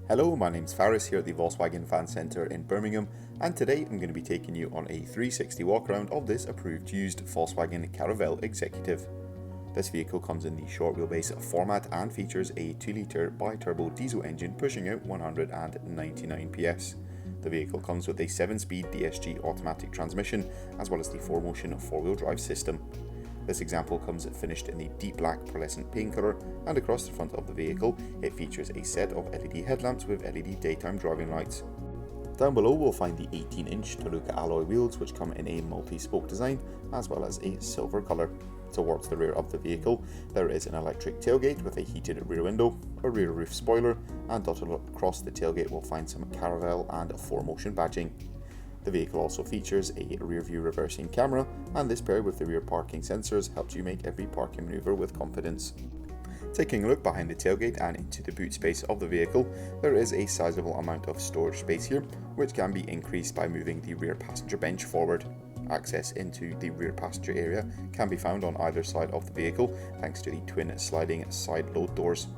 Hello, my name's Faris here at the Volkswagen Fan Centre in Birmingham, and today I'm going to be taking you on a 360 walk around of this approved used Volkswagen Caravelle Executive. This vehicle comes in the short wheelbase format and features a 2-litre bi-turbo diesel engine pushing out 199 PS. The vehicle comes with a 7-speed DSG automatic transmission as well as the 4MOTION 4-wheel drive system. This example comes finished in the deep black pearlescent paint colour, and across the front of the vehicle it features a set of LED headlamps with LED daytime driving lights. Down below we'll find the 18-inch Toluca alloy wheels, which come in a multi-spoke design as well as a silver colour. Towards the rear of the vehicle there is an electric tailgate with a heated rear window, a rear roof spoiler, and dotted across the tailgate we'll find some Caravelle and 4MOTION badging. The vehicle also features a rear view reversing camera, and this paired with the rear parking sensors helps you make every parking manoeuvre with confidence. Taking a look behind the tailgate and into the boot space of the vehicle, there is a sizable amount of storage space here, which can be increased by moving the rear passenger bench forward. Access into the rear passenger area can be found on either side of the vehicle thanks to the twin sliding side load doors.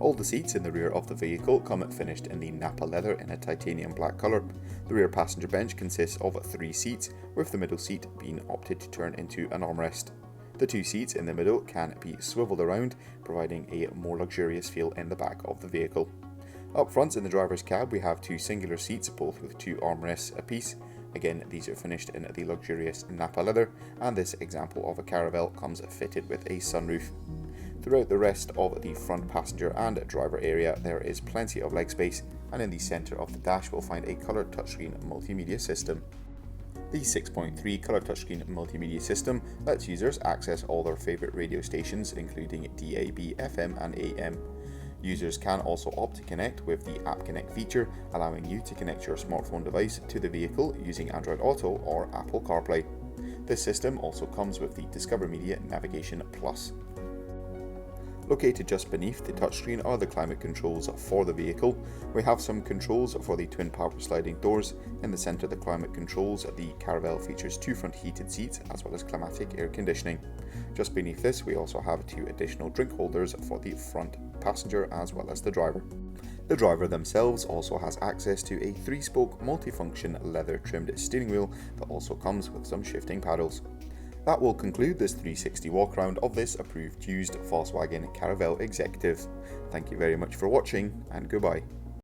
All the seats in the rear of the vehicle come finished in the Nappa leather in a titanium black colour. The rear passenger bench consists of 3 seats, with the middle seat being opted to turn into an armrest. The 2 seats in the middle can be swivelled around, providing a more luxurious feel in the back of the vehicle. Up front in the driver's cab we have 2 singular seats, both with 2 armrests apiece. Again, these are finished in the luxurious Nappa leather, and this example of a Caravelle comes fitted with a sunroof. Throughout the rest of the front passenger and driver area there is plenty of leg space, and in the centre of the dash we'll find a colour touchscreen multimedia system. The 6.3 colour touchscreen multimedia system lets users access all their favourite radio stations, including DAB, FM and AM. Users can also opt to connect with the App Connect feature, allowing you to connect your smartphone device to the vehicle using Android Auto or Apple CarPlay. This system also comes with the Discover Media Navigation Plus. Located just beneath the touchscreen are the climate controls for the vehicle. We have some controls for the twin power sliding doors. In the centre of the climate controls, the Caravelle features 2 front heated seats as well as climatic air conditioning. Just beneath this we also have 2 additional drink holders for the front passenger as well as the driver. The driver themselves also has access to a 3-spoke multifunction leather trimmed steering wheel that also comes with some shifting paddles. That will conclude this 360 walk around of this approved used Volkswagen Caravelle Executive. Thank you very much for watching, and goodbye.